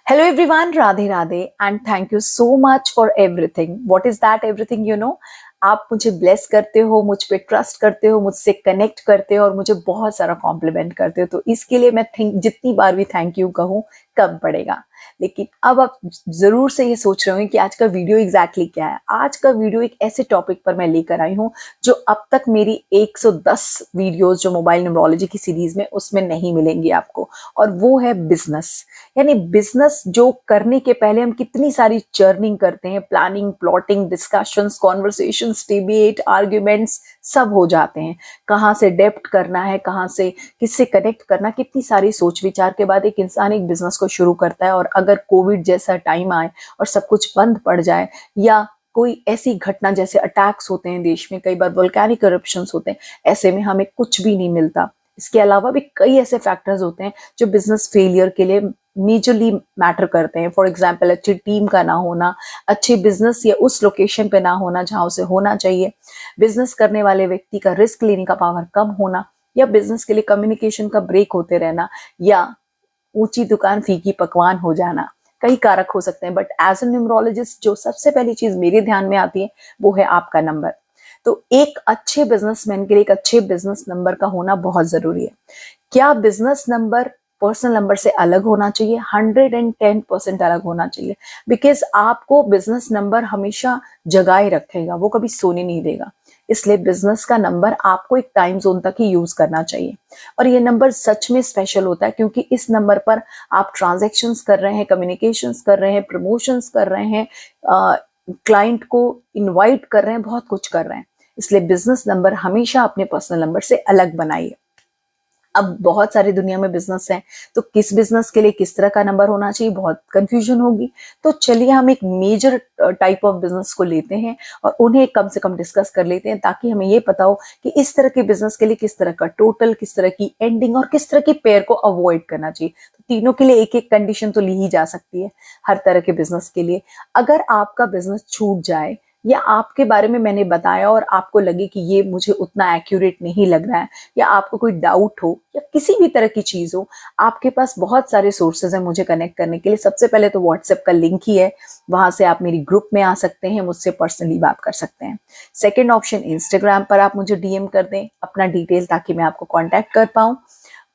Hello everyone, Radhe Radhe, and thank you so much for everything. What is that everything you know? आप मुझे bless करते हो, मुझ पे ट्रस्ट करते हो, मुझसे कनेक्ट करते हो और मुझे बहुत सारा कॉम्प्लीमेंट करते हो, तो इसके लिए मैं थिंक जितनी बार भी थैंक यू कहूँ कम पड़ेगा। लेकिन अब आप जरूर से ये सोच रहे होंगे कि आज का वीडियो एग्जैक्टली क्या है। आज का वीडियो एक ऐसे टॉपिक पर मैं लेकर आई हूँ जो अब तक मेरी 110 वीडियोस जो मोबाइल न्यूमरोलॉजी की सीरीज में उसमें नहीं मिलेंगी आपको, और वो है बिजनेस। यानी बिजनेस जो करने के पहले हम कितनी सारी चर्निंग करते हैं, planning, plotting, discussions, conversations, debate, arguments सब हो जाते हैं। कहाँ से डेप्ट करना है, कहाँ से किससे कनेक्ट करना, कितनी सारी सोच विचार के बाद एक इंसान एक बिजनेस को शुरू करता है। और अगर कोविड जैसा टाइम आए और सब कुछ बंद पड़ जाए, या कोई ऐसी घटना जैसे अटैक्स होते हैं देश में, कई बार वोल्केनिक करप्शंस होते हैं, ऐसे में हमें कुछ भी नहीं मिलता। इसके अलावा भी कई ऐसे फैक्टर्स होते हैं जो बिजनेस फेलियर के लिए मेजरली मैटर करते हैं। फॉर एग्जाम्पल, अच्छी टीम का ना होना, अच्छे बिजनेस या उस लोकेशन पे ना होना जहां उसे होना चाहिए, बिजनेस करने वाले व्यक्ति का रिस्क लेने का पावर कम होना, या बिजनेस के लिए कम्युनिकेशन का ब्रेक होते रहना, या ऊंची दुकान फीकी पकवान हो जाना। कई कारक हो सकते हैं, बट एज ए न्यूमरोलॉजिस्ट जो सबसे पहली चीज मेरे ध्यान में आती है वो है आपका नंबर। तो एक अच्छे बिजनेसमैन के लिए एक अच्छे बिजनेस नंबर का होना बहुत जरूरी है। क्या बिजनेस नंबर पर्सनल नंबर से अलग होना चाहिए? 110% अलग होना चाहिए, बिकॉज आपको बिजनेस नंबर हमेशा जगाए रखेगा, वो कभी सोने नहीं देगा। इसलिए बिजनेस का नंबर आपको एक टाइम जोन तक ही यूज करना चाहिए। और ये नंबर सच में स्पेशल होता है, क्योंकि इस नंबर पर आप ट्रांजैक्शंस कर रहे हैं, कम्युनिकेशंस कर रहे हैं, प्रमोशंस कर रहे हैं, क्लाइंट को इनवाइट कर रहे हैं, बहुत कुछ कर रहे हैं। इसलिए बिजनेस नंबर हमेशा अपने पर्सनल नंबर से अलग बनाइए। अब बहुत सारी दुनिया में बिजनेस है, तो किस बिजनेस के लिए किस तरह का नंबर होना चाहिए, बहुत कंफ्यूजन होगी। तो चलिए हम एक मेजर टाइप ऑफ बिजनेस को लेते हैं और उन्हें कम से कम डिस्कस कर लेते हैं, ताकि हमें ये पता हो कि इस तरह के बिजनेस के लिए किस तरह का टोटल, किस तरह की एंडिंग और किस तरह की पेयर को अवॉइड करना चाहिए। तो तीनों के लिए एक एक कंडीशन तो ली ही जा सकती है हर तरह के बिजनेस के लिए। अगर आपका बिजनेस छूट जाए, या आपके बारे में मैंने बताया और आपको लगे कि ये मुझे उतना एक्यूरेट नहीं लग रहा है, या आपको कोई डाउट हो, या किसी भी तरह की चीज हो, आपके पास बहुत सारे सोर्सेज हैं मुझे कनेक्ट करने के लिए। सबसे पहले तो व्हाट्सएप का लिंक ही है, वहां से आप मेरी ग्रुप में आ सकते हैं, मुझसे पर्सनली बात कर सकते हैं। सेकेंड ऑप्शन, इंस्टाग्राम पर आप मुझे डीएम कर दें अपना डिटेल, ताकि मैं आपको कॉन्टैक्ट कर पाऊं।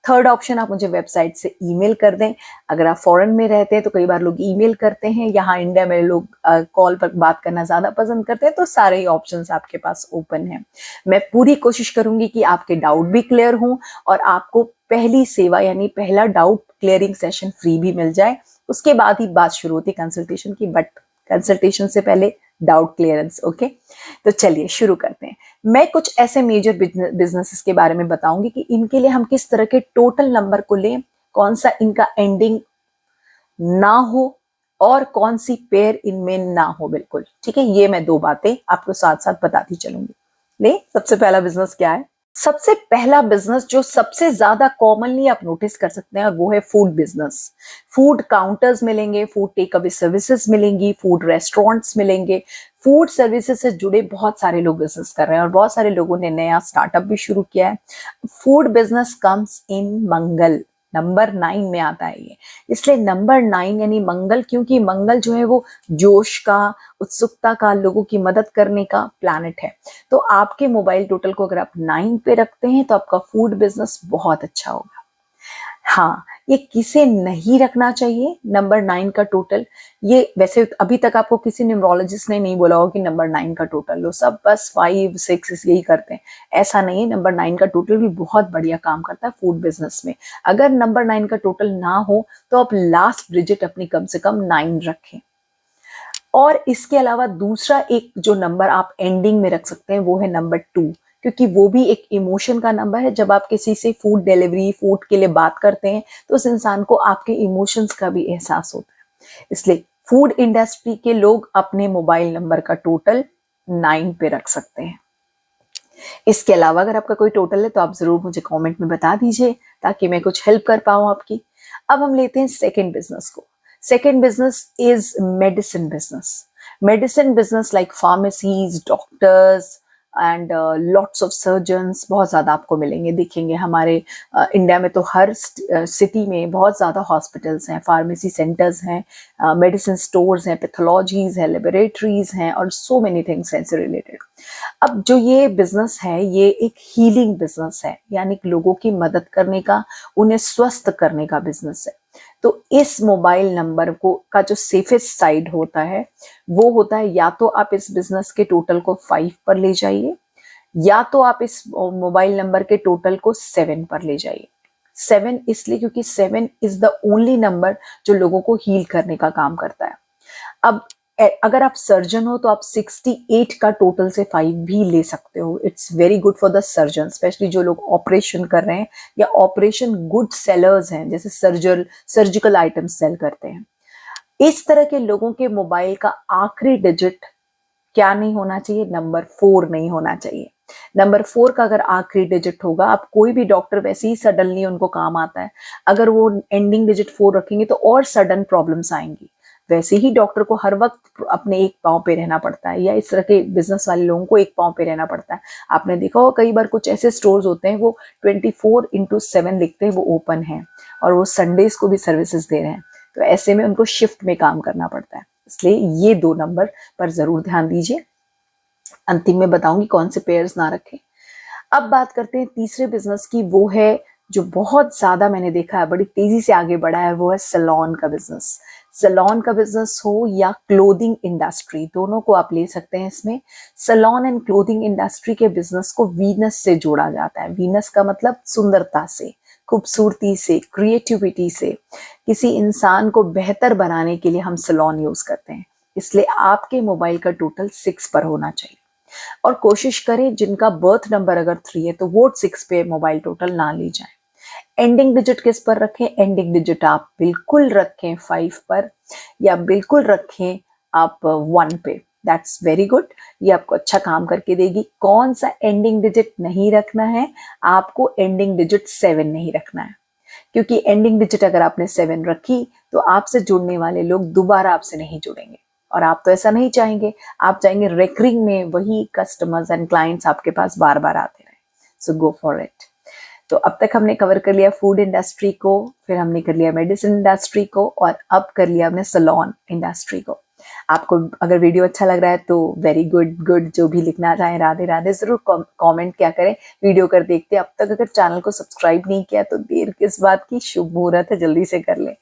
थर्ड ऑप्शन, आप मुझे वेबसाइट से ईमेल कर दें। अगर आप फॉरेन में रहते हैं तो कई बार लोग ईमेल करते हैं, यहाँ इंडिया में लोग कॉल पर बात करना ज्यादा पसंद करते हैं, तो सारे ही ऑप्शंस आपके पास ओपन हैं। मैं पूरी कोशिश करूंगी कि आपके डाउट भी क्लियर हों और आपको पहली सेवा यानी पहला डाउट क्लियरिंग सेशन फ्री भी मिल जाए। उसके बाद ही बात शुरू होती है कंसल्टेशन की, बट कंसल्टेशन से पहले डाउट क्लियरेंस। ओके, तो चलिए शुरू करते हैं। मैं कुछ ऐसे मेजर बिजनेसेस के बारे में बताऊंगी कि इनके लिए हम किस तरह के टोटल नंबर को लें, कौन सा इनका एंडिंग ना हो, और कौन सी पेयर इनमें ना हो। बिल्कुल ठीक है, ये मैं दो बातें आपको साथ साथ बताती चलूंगी। ले, सबसे पहला बिजनेस क्या है? सबसे पहला बिजनेस जो सबसे ज्यादा कॉमनली आप नोटिस कर सकते हैं, और वो है फूड बिजनेस। फूड काउंटर्स मिलेंगे, फूड टेक अवे सर्विसेज मिलेंगी, फूड रेस्टोरेंट्स मिलेंगे। फूड सर्विसेज से जुड़े बहुत सारे लोग बिजनेस कर रहे हैं और बहुत सारे लोगों ने नया स्टार्टअप भी शुरू किया है। Food business comes in Mangal, number 9 में आता है ये। इसलिए नंबर 9 यानी मंगल, क्योंकि मंगल जो है वो जोश का, उत्सुकता का, लोगों की मदद करने का प्लैनेट है। तो आपके मोबाइल टोटल को अगर आप 9 पे रखते हैं तो आपका फूड बिजनेस बहुत अच्छा होगा। हाँ, ये किसे नहीं रखना चाहिए नंबर 9 का टोटल? ये वैसे अभी तक आपको किसी न्यूमरोलॉजिस्ट ने नहीं बोला होगा कि नंबर 9 का टोटल लो, सब बस 5 6 यही करते हैं। ऐसा नहीं है, नंबर 9 का टोटल भी बहुत बढ़िया काम करता है फूड बिजनेस में। अगर नंबर 9 का टोटल ना हो तो आप लास्ट डिजिट अपनी कम से कम 9 रखें। और इसके अलावा दूसरा एक जो नंबर आप एंडिंग में रख सकते हैं वो है नंबर 2, क्योंकि वो भी एक इमोशन का नंबर है। जब आप किसी से फूड डिलीवरी, फूड के लिए बात करते हैं तो उस इंसान को आपके इमोशंस का भी एहसास होता है। इसलिए फूड इंडस्ट्री के लोग अपने मोबाइल नंबर का टोटल 9 पे रख सकते हैं। इसके अलावा अगर आपका कोई टोटल है तो आप जरूर मुझे कमेंट में बता दीजिए, ताकि मैं कुछ हेल्प कर पाऊं आपकी। अब हम लेते हैं सेकंड बिजनेस को। Second business is medicine business. Medicine business like pharmacies, doctors, and lots of surgeons बहुत ज़्यादा आपको मिलेंगे, दिखेंगे। हमारे इंडिया में तो हर सिटी में बहुत ज़्यादा हॉस्पिटल्स हैं, फार्मेसी सेंटर्स हैं, मेडिसिन स्टोर्स हैं, पैथोलॉजीज हैं, लेबोरेटरीज हैं और सो मेनी थिंग्स हैं इससे रिलेटेड। अब जो ये बिजनेस है ये एक हीलिंग बिजनेस है, यानी कि लोगों की मदद करने का, उन्हें स्वस्थ करने का बिजनेस है। तो इस मोबाइल नंबर को का जो सेफेस्ट साइड होता है वो होता है, या तो आप इस बिजनेस के टोटल को 5 पर ले जाइए, या तो आप इस मोबाइल नंबर के टोटल को 7 पर ले जाइए। 7 इसलिए क्योंकि 7 इज द ओनली नंबर जो लोगों को हील करने का काम करता है। अब अगर आप सर्जन हो तो आप 68 का टोटल से 5 भी ले सकते हो। It's very good for the surgeon, specially जो लोग ऑपरेशन कर रहे हैं या ऑपरेशन गुड सेलर्स हैं, जैसे सर्जिकल आइटम्स सेल करते हैं। इस तरह के लोगों के मोबाइल का आखिरी डिजिट क्या नहीं होना चाहिए? नंबर 4 नहीं होना चाहिए। नंबर 4 का अगर आखिरी डिजिट होगा, आप कोई भी डॉक्टर वैसे ही सडनली उनको काम आता है, अगर वो एंडिंग डिजिट 4 रखेंगे तो और सडन प्रॉब्लम्स आएंगी। वैसे ही डॉक्टर को हर वक्त अपने एक पांव पे रहना पड़ता है, या इस तरह के बिजनेस वाले लोगों को एक पांव पे रहना पड़ता है। आपने देखा हो कई बार कुछ ऐसे स्टोर्स होते हैं वो 24/7 लिखते हैं, वो ओपन है और वो संडेज को भी सर्विसेज दे रहे हैं, तो ऐसे में उनको शिफ्ट में काम करना पड़ता है। इसलिए ये 2 नंबर पर जरूर ध्यान दीजिए। अंतिम में बताऊंगी कौन से पेयर्स ना रखें। अब बात करते हैं तीसरे बिजनेस की, वो है जो बहुत ज्यादा मैंने देखा है बड़ी तेजी से आगे बढ़ा है, वो है सैलून का बिजनेस। सैलून का बिजनेस हो या क्लोथिंग इंडस्ट्री, दोनों को आप ले सकते हैं इसमें। सैलून एंड क्लोथिंग इंडस्ट्री के बिजनेस को वीनस से जोड़ा जाता है। वीनस का मतलब सुंदरता से, खूबसूरती से, क्रिएटिविटी से। किसी इंसान को बेहतर बनाने के लिए हम सैलून यूज करते हैं। इसलिए आपके मोबाइल का टोटल 6 पर होना चाहिए, और कोशिश करें जिनका बर्थ नंबर अगर 3 है तो वो 6 पे मोबाइल टोटल ना ले जाएं। एंडिंग डिजिट किस पर रखें? एंडिंग डिजिट आप बिल्कुल रखें 5 पर, या बिल्कुल रखें आप 1 पे। दैट्स वेरी गुड, ये आपको अच्छा काम करके देगी। कौन सा एंडिंग डिजिट नहीं रखना है? आपको एंडिंग डिजिट 7 नहीं रखना है, क्योंकि एंडिंग डिजिट अगर आपने 7 रखी तो आपसे जुड़ने वाले लोग दोबारा आपसे नहीं जुड़ेंगे, और आप तो ऐसा नहीं चाहेंगे। आप चाहेंगे रेकरिंग में वही कस्टमर्स एंड क्लाइंट्स आपके पास बार बार आते रहे। सो गो फॉर इट। तो अब तक हमने कवर कर लिया फूड इंडस्ट्री को, फिर हमने कर लिया मेडिसिन इंडस्ट्री को, और अब कर लिया हमने सैलून इंडस्ट्री को। आपको अगर वीडियो अच्छा लग रहा है तो वेरी गुड, गुड जो भी लिखना चाहें, राधे राधे जरूर कमेंट क्या करें। वीडियो कर देखते अब तक अगर चैनल को सब्सक्राइब नहीं किया तो देर किस बात की, शुभ मुहूर्त है, जल्दी से कर लें।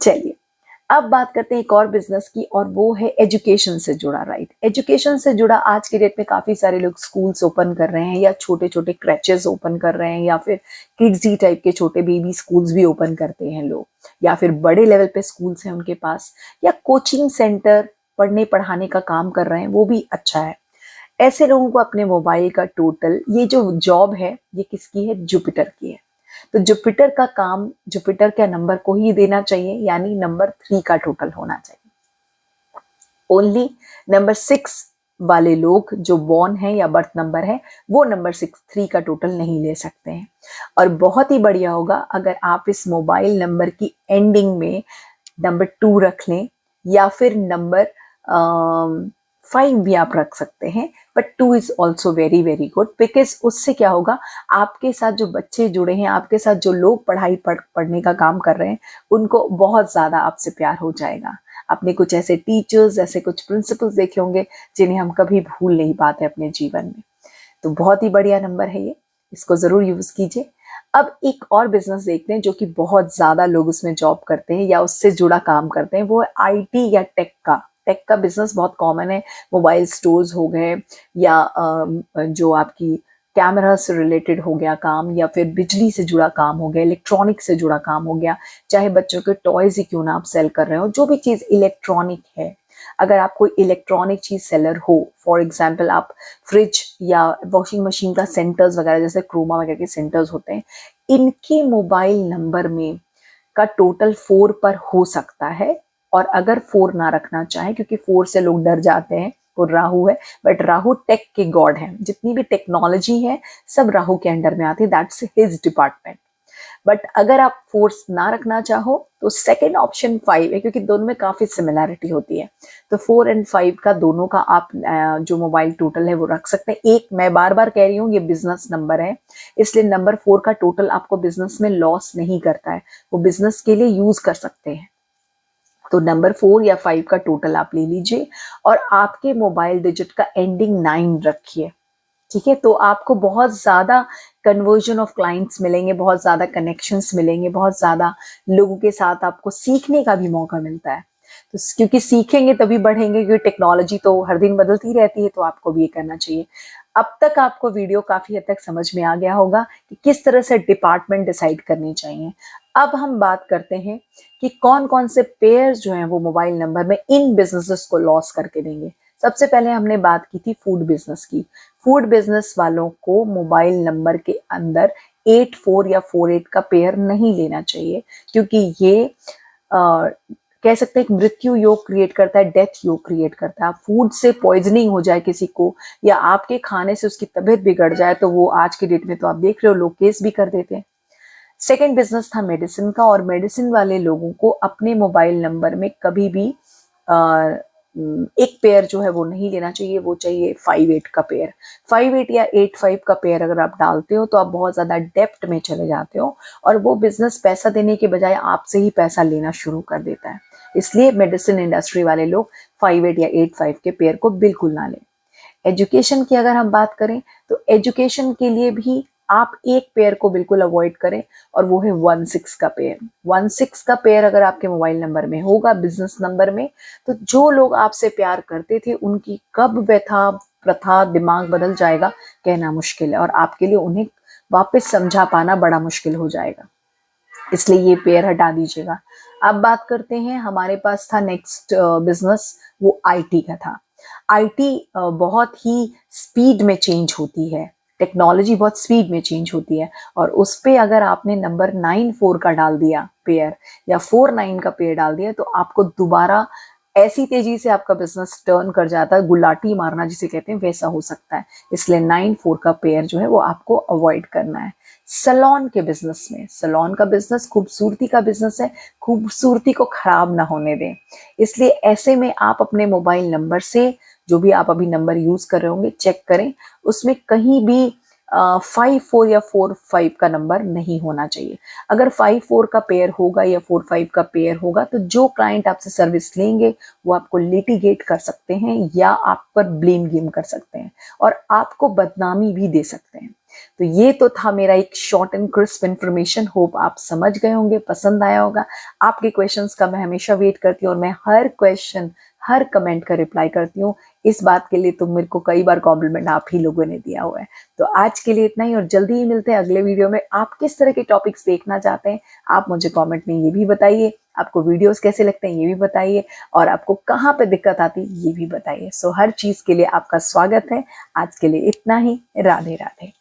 चलिए अब बात करते हैं एक और बिजनेस की, और वो है एजुकेशन से जुड़ा। राइट, एजुकेशन से जुड़ा आज के डेट में काफी सारे लोग स्कूल्स ओपन कर रहे हैं, या छोटे छोटे क्रैचेस ओपन कर रहे हैं, या फिर किड्जी टाइप के छोटे बेबी स्कूल्स भी ओपन करते हैं लोग, या फिर बड़े लेवल पे स्कूल्स हैं उनके पास, या कोचिंग सेंटर पढ़ने पढ़ाने का काम कर रहे हैं, वो भी अच्छा है। ऐसे लोगों को अपने मोबाइल का टोटल, ये जो जॉब है ये किसकी है? जुपिटर की है। तो जुपिटर का काम जुपिटर के नंबर को ही देना चाहिए, यानी नंबर 3 का टोटल होना चाहिए। ओनली नंबर 6 वाले लोग जो बॉर्न है या बर्थ नंबर है वो नंबर 3 का टोटल नहीं ले सकते हैं। और बहुत ही बढ़िया होगा अगर आप इस मोबाइल नंबर की एंडिंग में नंबर 2 रख लें, या फिर नंबर 5 भी आप रख सकते हैं, but 2 is also very very good, because उससे क्या होगा, आपके साथ जो बच्चे जुड़े हैं, आपके साथ जो लोग पढ़ने का काम कर रहे हैं, उनको बहुत ज्यादा आपसे प्यार हो जाएगा। आपने कुछ ऐसे टीचर्स, ऐसे कुछ प्रिंसिपल्स देखे होंगे जिन्हें हम कभी भूल नहीं पाते अपने जीवन में। तो बहुत ही बढ़िया नंबर है ये, इसको जरूर यूज कीजिए। अब एक और बिजनेस देखते हैं जो कि बहुत ज्यादा लोग उसमें जॉब करते हैं या उससे जुड़ा काम करते हैं, वो है आईटी या टेक का। टेक का बिजनेस बहुत कॉमन है। मोबाइल स्टोर्स हो गए, या जो आपकी कैमरा से रिलेटेड हो गया काम, या फिर बिजली से जुड़ा काम हो गया, इलेक्ट्रॉनिक से जुड़ा काम हो गया, चाहे बच्चों के टॉयज ही क्यों ना आप सेल कर रहे हो, जो भी चीज इलेक्ट्रॉनिक है। अगर आप कोई इलेक्ट्रॉनिक चीज सेलर हो, फॉर एग्जाम्पल आप फ्रिज या वॉशिंग मशीन का सेंटर्स वगैरह, जैसे क्रोमा वगैरह के सेंटर्स होते हैं, इनके मोबाइल नंबर में का टोटल 4 पर हो सकता है। और अगर 4 ना रखना चाहे, क्योंकि 4 से लोग डर जाते हैं, वो राहु है, बट राहु टेक के गॉड है। जितनी भी टेक्नोलॉजी है सब राहु के अंडर में आती है, दैट्स हिज डिपार्टमेंट। बट अगर आप 4 ना रखना चाहो तो सेकेंड ऑप्शन 5 है, क्योंकि दोनों में काफ़ी सिमिलैरिटी होती है। तो 4 एंड 5 का दोनों का आप जो मोबाइल टोटल है वो रख सकते हैं। एक मैं बार बार कह रही हूँ, ये बिजनेस नंबर है, इसलिए नंबर 4 का टोटल आपको बिजनेस में लॉस नहीं करता है, वो बिजनेस के लिए यूज कर सकते हैं। तो नंबर 4 या 5 का टोटल आप ले लीजिए और आपके मोबाइल डिजिट का एंडिंग 9 रखिए। ठीक है, तो आपको बहुत ज़्यादा कन्वर्जन ऑफ क्लाइंट्स मिलेंगे, बहुत ज़्यादा कनेक्शंस मिलेंगे, बहुत ज़्यादा लोगों के साथ आपको सीखने का भी मौका मिलता है। तो क्योंकि सीखेंगे तभी बढ़ेंगे, क्योंकि टेक्नोलॉजी तो हर दिन बदलती रहती है, तो आपको भी ये करना चाहिए। अब तक आपको वीडियो काफ़ी हद तक समझ में आ गया होगा कि किस तरह से डिपार्टमेंट डिसाइड करनी चाहिए। अब हम बात करते हैं कि कौन कौन से पेयर्स जो हैं वो मोबाइल नंबर में इन बिजनेसेस को लॉस करके देंगे। सबसे पहले हमने बात की थी फूड बिजनेस की। फूड बिजनेस वालों को मोबाइल नंबर के अंदर 84 या 48 का पेयर नहीं लेना चाहिए, क्योंकि ये कह सकते हैं एक मृत्यु योग क्रिएट करता है, डेथ योग क्रिएट करता है। आप फूड से पॉइजनिंग हो जाए किसी को या आपके खाने से उसकी तबीयत बिगड़ जाए तो वो आज की डेट में तो आप देख रहे हो लोग केस भी कर देते हैं। सेकेंड बिजनेस था मेडिसिन का, और मेडिसिन वाले लोगों को अपने मोबाइल नंबर में कभी भी एक पेयर जो है वो नहीं लेना चाहिए, वो चाहिए 58 का पेयर। 58 या 85 का पेयर अगर आप डालते हो तो आप बहुत ज़्यादा डेप्ट में चले जाते हो और वो बिजनेस पैसा देने के बजाय आपसे ही पैसा लेना शुरू कर देता है। इसलिए मेडिसिन इंडस्ट्री वाले लोग 58 या 85 के पेयर को बिल्कुल ना लें। एजुकेशन की अगर हम बात करें तो एजुकेशन के लिए भी आप एक पेयर को बिल्कुल अवॉइड करें, और वो है 16 का पेयर। 16 का पेयर अगर आपके मोबाइल नंबर में होगा, बिजनेस नंबर में, तो जो लोग आपसे प्यार करते थे उनकी कब व्यथा प्रथा दिमाग बदल जाएगा कहना मुश्किल है, और आपके लिए उन्हें वापस समझा पाना बड़ा मुश्किल हो जाएगा। इसलिए ये पेयर हटा दीजिएगा। अब बात करते हैं, हमारे पास था नेक्स्ट बिजनेस, वो आईटी का था। आईटी बहुत ही स्पीड में चेंज होती है, टेक्नोलॉजी बहुत स्पीड में चेंज होती है, और उस पे अगर आपने नंबर 94 का डाल दिया पेयर या 49 का पेयर डाल दिया तो आपको दोबारा ऐसी तेजी से आपका बिजनेस टर्न कर जाता है, गुलाटी मारना जिसे कहते हैं, वैसा हो सकता है। इसलिए 94 का पेयर जो है वो आपको अवॉइड करना है। सलोन के बिजनेस में, सलोन का बिजनेस खूबसूरती का बिजनेस है, खूबसूरती को खराब ना होने दें। इसलिए ऐसे में आप अपने मोबाइल नंबर से जो भी आप अभी नंबर यूज कर रहे होंगे चेक करें, उसमें कहीं भी 54 या 45 का नंबर नहीं होना चाहिए। अगर 54 का पेयर होगा या 45 का पेयर होगा तो जो क्लाइंट आपसे सर्विस लेंगे वो आपको लिटिगेट कर सकते हैं या आप पर ब्लेम गेम कर सकते हैं और आपको बदनामी भी दे सकते हैं। तो ये तो था मेरा एक short and crisp information. Hope आप समझ गए होंगे, पसंद आया होगा। आपके क्वेश्चंस का मैं हमेशा वेट करती हूँ और मैं हर क्वेश्चन, हर कमेंट का रिप्लाई करती हूँ। इस बात के लिए तो मेरे को कई बार कॉम्प्लीमेंट आप ही लोगों ने दिया हुआ है। तो आज के लिए इतना ही, और जल्दी ही मिलते हैं अगले वीडियो में। आप किस तरह के टॉपिक्स देखना चाहते हैं आप मुझे कमेंट में ये भी बताइए। आपको वीडियोस कैसे लगते हैं ये भी बताइए, और आपको कहाँ पे दिक्कत आती है ये भी बताइए। सो हर चीज़ के लिए आपका स्वागत है। आज के लिए इतना ही। राधे राधे।